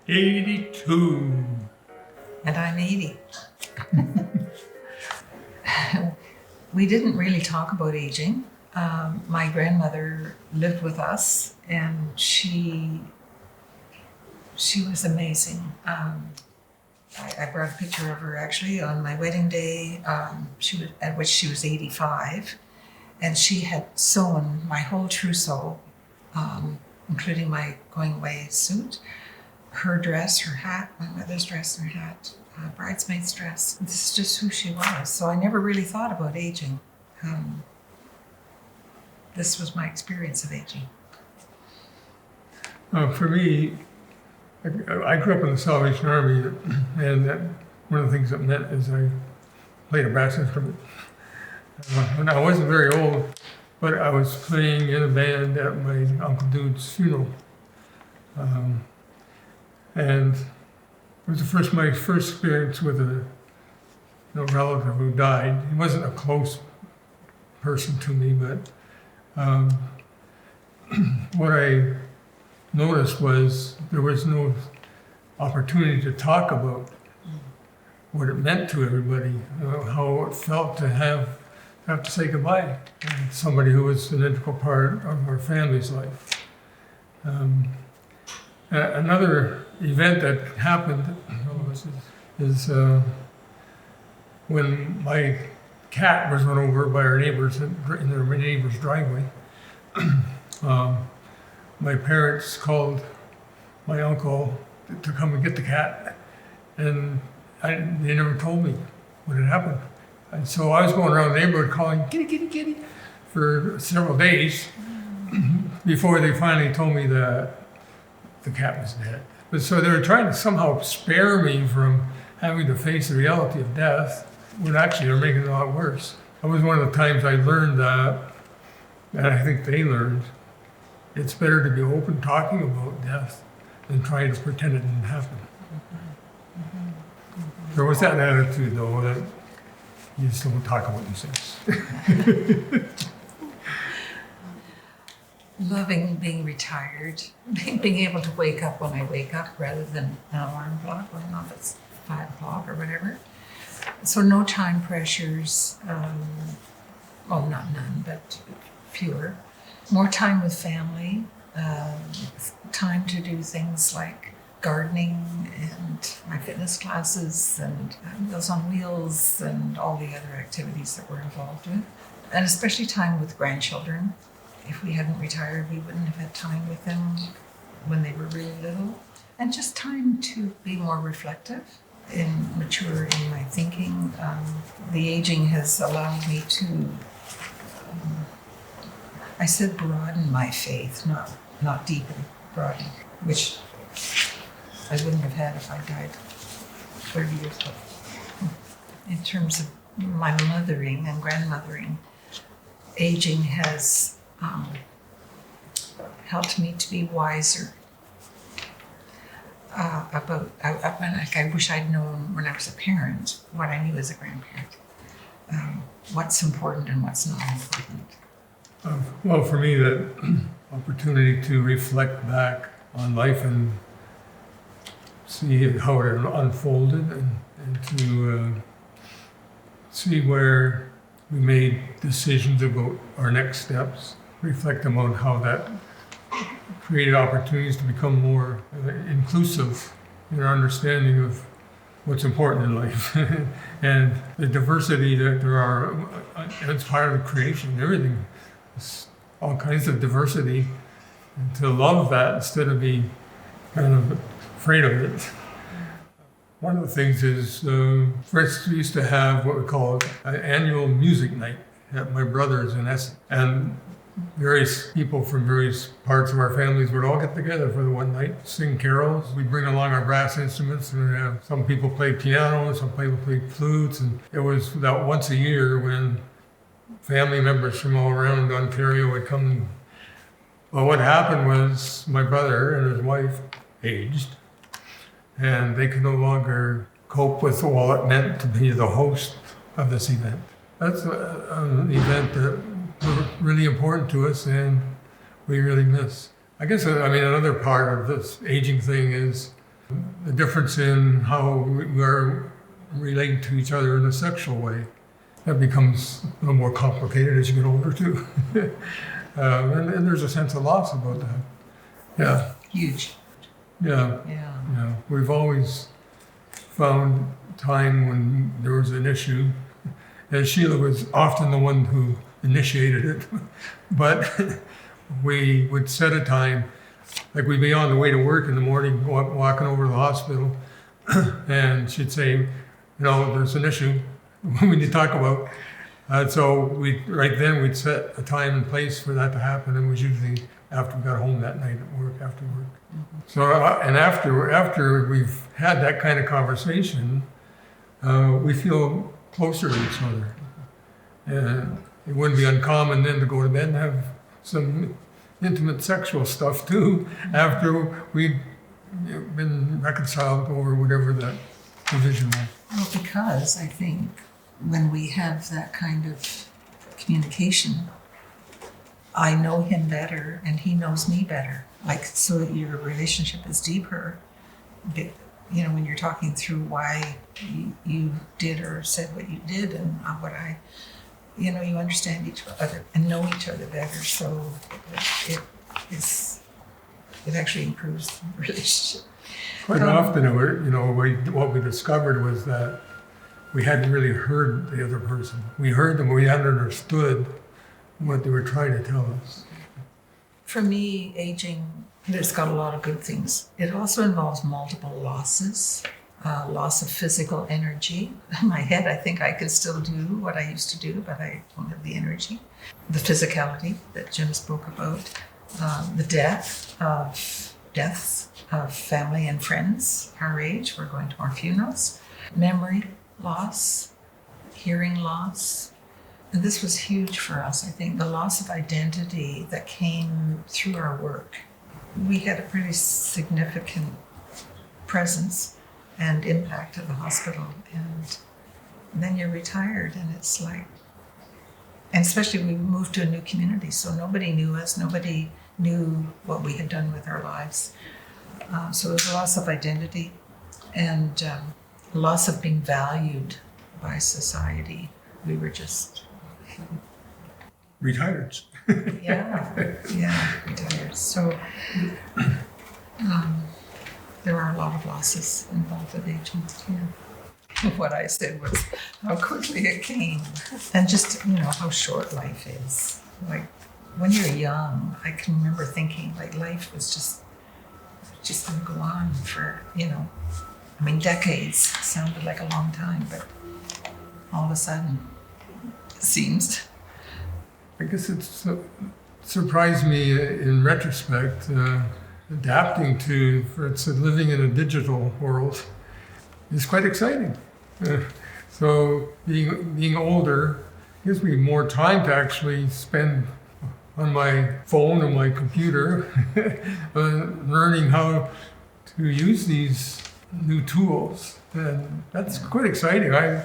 82. And I'm 80. We didn't really talk about aging. My grandmother lived with us, and she was amazing. I brought a picture of her actually on my wedding day, at which she was 85, and she had sewn my whole trousseau, including my going away suit, her dress, her hat, my mother's dress and her hat, bridesmaid's dress. This is just who she was. So I never really thought about aging. This was my experience of aging. For me, I grew up in the Salvation Army, and one of the things that meant is I played a brass instrument. When I wasn't very old, but I was playing in a band at my Uncle Dude's funeral. And it was my first experience with a relative who died. He wasn't a close person to me, but what I noticed was there was no opportunity to talk about what it meant to everybody, how it felt to have to say goodbye to somebody who was an integral part of our family's life. Another event that happened is when my cat was run over by our neighbors in their neighbor's driveway. My parents called my uncle to come and get the cat, and they never told me what had happened. And so I was going around the neighborhood calling, kitty, kitty, kitty, for several days before they finally told me that the cat was dead. But so they were trying to somehow spare me from having to face the reality of death, when actually they're making it a lot worse. That was one of the times I learned that, and I think they learned, it's better to be open talking about death than trying to pretend it didn't happen. There was that attitude, though, that you just don't talk about these things. Loving being retired, being able to wake up when I wake up rather than an alarm clock going off at 5 o'clock or whatever. So no time pressures, well, not none, but fewer. More time with family, time to do things like gardening and my fitness classes and Meals on Wheels and all the other activities that we're involved with. And especially time with grandchildren. If we hadn't retired, we wouldn't have had time with them when they were really little. And just time to be more reflective and mature in my thinking. The aging has allowed me to, I said broaden my faith, not deepen, broaden, which I wouldn't have had if I died 30 years ago. In terms of my mothering and grandmothering, aging has helped me to be wiser about, I wish I'd known when I was a parent what I knew as a grandparent, what's important and what's not important. Well, for me, that opportunity to reflect back on life and see how it unfolded and to see where we made decisions about our next steps, reflect on how that created opportunities to become more inclusive in our understanding of what's important in life and the diversity that there are. It's part of the creation, everything. It's all kinds of diversity, and to love that instead of being kind of afraid of it. One of the things is, for instance, we used to have what we call an annual music night at my brother's in Essex. And various people from various parts of our families would all get together for the one night, sing carols. We'd bring along our brass instruments, and we'd have some people play piano, some people play flutes. And it was that once a year when family members from all around Ontario would come. Well, what happened was my brother and his wife aged, and they could no longer cope with all it meant to be the host of this event. That's an event that was really important to us and we really miss. I guess, another part of this aging thing is the difference in how we are relating to each other in a sexual way. That becomes a little more complicated as you get older too. And there's a sense of loss about that. Yeah. Huge. Yeah. Yeah. Yeah. We've always found time when there was an issue, and Sheila was often the one who initiated it, but we would set a time, like we'd be on the way to work in the morning, walking over to the hospital, and she'd say, there's an issue we need to talk about. So right then we'd set a time and place for that to happen, and it was usually after we got home that night at work, after work. Mm-hmm. So, and after we've had that kind of conversation, we feel closer to each other. And it wouldn't be uncommon then to go to bed and have some intimate sexual stuff too, after we'd been reconciled over whatever that division was. Well, because I think when we have that kind of communication, I know him better and he knows me better. Like, so your relationship is deeper. When you're talking through why you did or said what you did and what you understand each other and know each other better. So it actually improves the relationship. Quite often, what we discovered was that we hadn't really heard the other person. We heard them, but we hadn't understood what they were trying to tell us. For me, aging, it's got a lot of good things. It also involves multiple losses, loss of physical energy. In my head, I think I could still do what I used to do, but I don't have the energy. The physicality that Jim spoke about, the deaths of family and friends our age. We're going to our funerals. Memory loss, hearing loss. And this was huge for us, I think, the loss of identity that came through our work. We had a pretty significant presence and impact at the hospital. And then you're retired, and it's like, and especially we moved to a new community, so nobody knew us, nobody knew what we had done with our lives. So it was a loss of identity and loss of being valued by society. We were just retired. Yeah, retired. So there are a lot of losses involved with aging. Yeah. What I said was how quickly it came, and just how short life is. Like when you're young, I can remember thinking like life was just going to go on for decades sounded like a long time, but all of a sudden it seems. I guess it's surprised me in retrospect, adapting to, for instance, living in a digital world is quite exciting. So being older gives me more time to actually spend on my phone or my computer, learning how to use these new tools. And that's quite exciting. I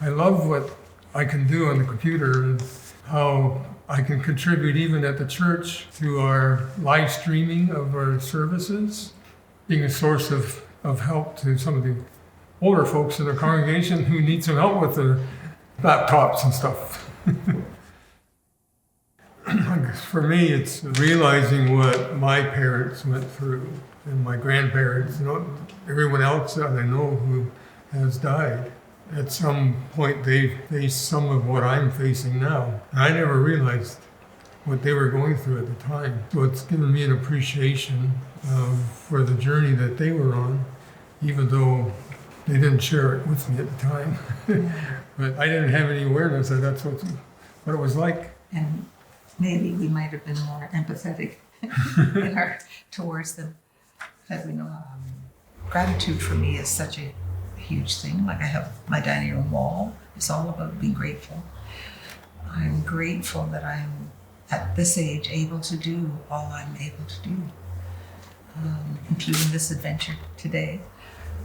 love what I can do on the computer and how I can contribute even at the church to our live streaming of our services, being a source of help to some of the older folks in the congregation who need some help with their laptops and stuff. For me, it's realizing what my parents went through and my grandparents, everyone else that I know who has died. At some point, they faced some of what I'm facing now. And I never realized what they were going through at the time. So it's given me an appreciation for the journey that they were on, even though they didn't share it with me at the time. But I didn't have any awareness that that's what it was like. And maybe we might have been more empathetic towards them. That we know gratitude for me is such a huge thing. Like I have my dining room wall. It's all about being grateful. I'm grateful that I'm at this age able to do all I'm able to do, including this adventure today.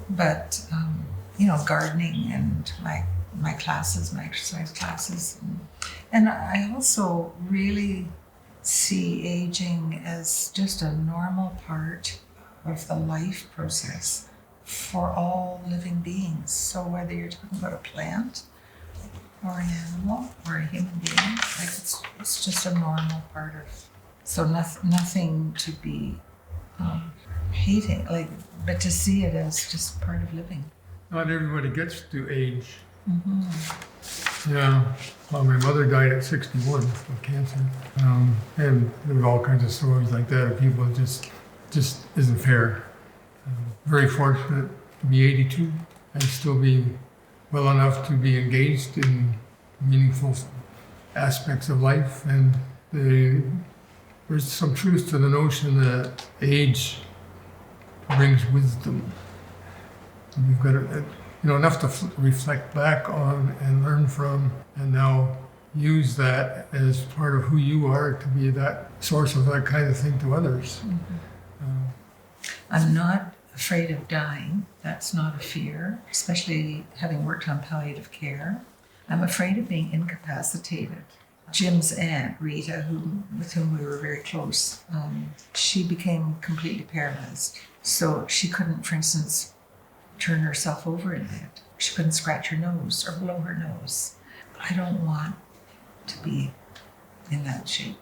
But gardening and my classes, my exercise classes, and I also really see aging as just a normal part of the life process for all living beings. So whether you're talking about a plant or an animal or a human being, like it's just a normal part of. So nothing to be hating, like, but to see it as just part of living. Not everybody gets to age. Yeah. Well, my mother died at 61 of cancer, and there's all kinds of stories like that of people just isn't fair. Very fortunate to be 82 and still be well enough to be engaged in meaningful aspects of life, and there's some truth to the notion that age brings wisdom. You've got enough to reflect back on and learn from, and now use that as part of who you are to be that source of that kind of thing to others. I'm not afraid of dying. That's not a fear, especially having worked on palliative care. I'm afraid of being incapacitated. Jim's aunt, Rita, with whom we were very close, she became completely paralyzed. So she couldn't, for instance, turn herself over in bed. She couldn't scratch her nose or blow her nose. I don't want to be in that shape.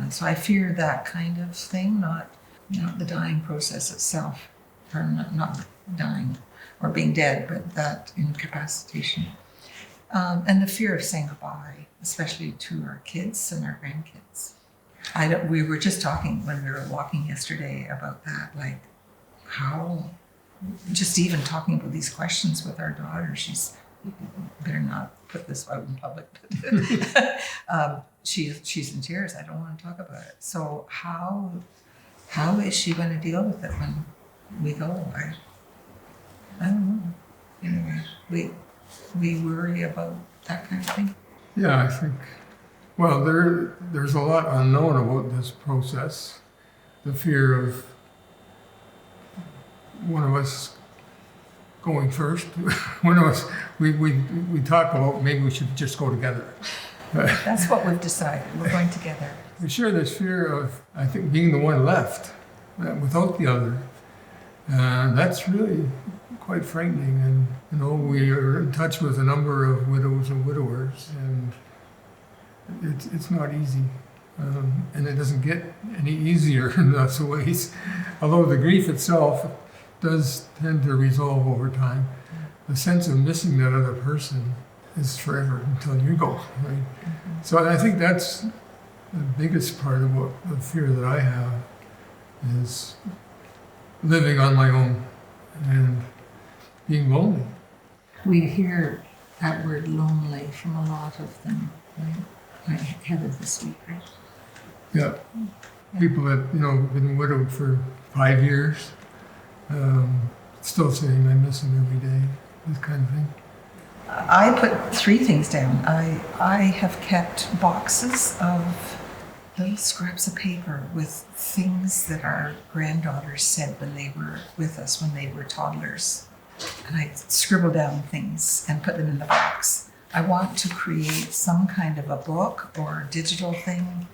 So I fear that kind of thing, not the dying process itself, or not dying or being dead, but that incapacitation. And the fear of saying goodbye, especially to our kids and our grandkids. We were just talking when we were walking yesterday about that, like how, just even talking about these questions with our daughter, she's, better not put this out in public, but she's in tears. I don't want to talk about it. So how is she going to deal with it when we go? I don't know. Anyway, we worry about that kind of thing. Yeah, I think, well, there's a lot unknown about this process. The fear of one of us going first. One of us, we talk about maybe we should just go together. That's what we've decided. We're going together. We share this fear of, I think, being the one left without the other. That's really quite frightening. And we are in touch with a number of widows and widowers, and it's not easy. And it doesn't get any easier in lots of ways. Although the grief itself does tend to resolve over time, the sense of missing that other person is forever until you go, right? Mm-hmm. So I think that's the biggest part of what the fear that I have is living on my own and being lonely. We hear that word lonely from a lot of them, right? I had it this week, right? Yeah. People that, been widowed for 5 years, still saying I miss him every day, this kind of thing. I put 3 things down. I have kept boxes of little scraps of paper with things that our granddaughters said when they were with us, when they were toddlers. And I scribbled down things and put them in the box. I want to create some kind of a book or digital thing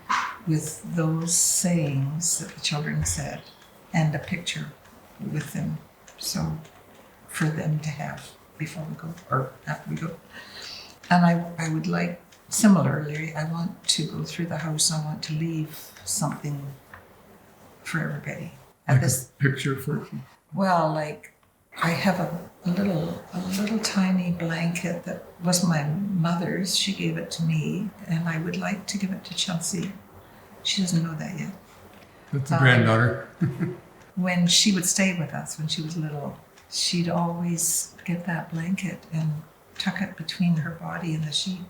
with those sayings that the children said and a picture with them. So for them to have before we go or after we go. And I would like, similarly, I want to go through the house and I want to leave something for everybody. Like a picture for. Well, like I have a little tiny blanket that was my mother's. She gave it to me, and I would like to give it to Chelsea. She doesn't know that yet. That's a granddaughter. When she would stay with us when she was little, she'd always get that blanket and tuck it between her body and the sheet.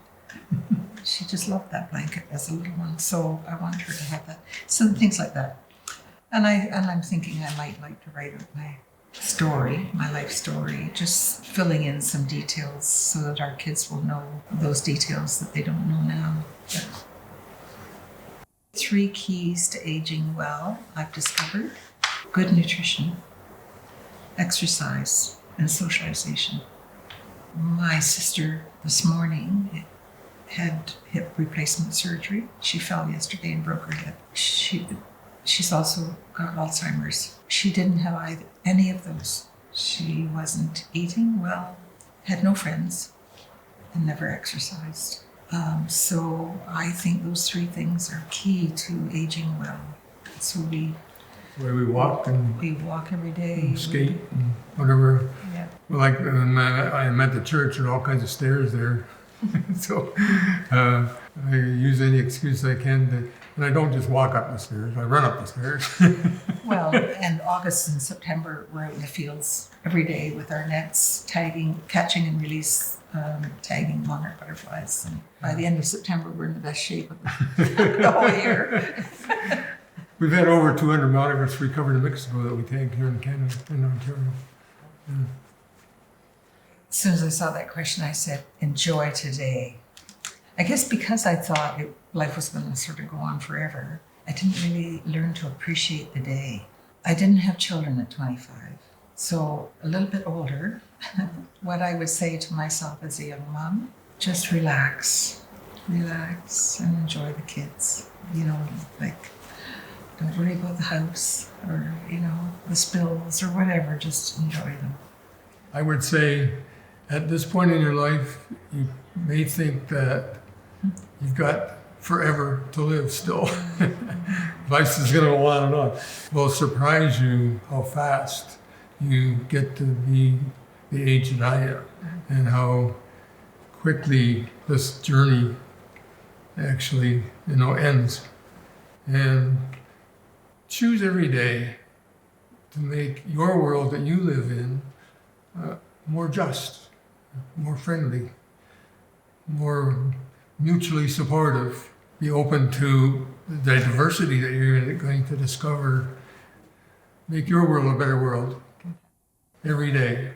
She just loved that blanket as a little one, so I want her to have that. Some things like that. And I'm thinking I might like to write out my story, my life story, just filling in some details so that our kids will know those details that they don't know now. But 3 keys to aging well, I've discovered: good nutrition, exercise, and socialization. My sister this morning had hip replacement surgery. She fell yesterday and broke her hip. She's also got Alzheimer's. She didn't have any of those. She wasn't eating well, had no friends, and never exercised. So I think those three things are key to aging well. So Where we walk and we walk every day. skate and whatever. Yeah. Well, like I'm at the church, there are all kinds of stairs there. So I use any excuse I can to, and I don't just walk up the stairs, I run up the stairs. Well, and August and September, we're out in the fields every day with our nets, tagging, catching and release, tagging monarch butterflies. And by the end of September, we're in the best shape of the whole year. We've had over 200 monographs recovered in Mexico that we tagged here in Canada, in Ontario. Yeah. As soon as I saw that question, I said, enjoy today. I guess because I thought life was going to sort of go on forever, I didn't really learn to appreciate the day. I didn't have children at 25. So a little bit older, what I would say to myself as a young mom, just relax and enjoy the kids. You know, like, don't worry about the house or, you know, the spills or whatever, just enjoy them. I would say at this point in your life, you may think that you've got forever to live still. Life is going to go on and on. Will surprise you how fast you get to be the age that I am and how quickly this journey actually, ends. And choose every day to make your world that you live in more just, more friendly, more mutually supportive. Be open to the diversity that you're going to discover. Make your world a better world every day.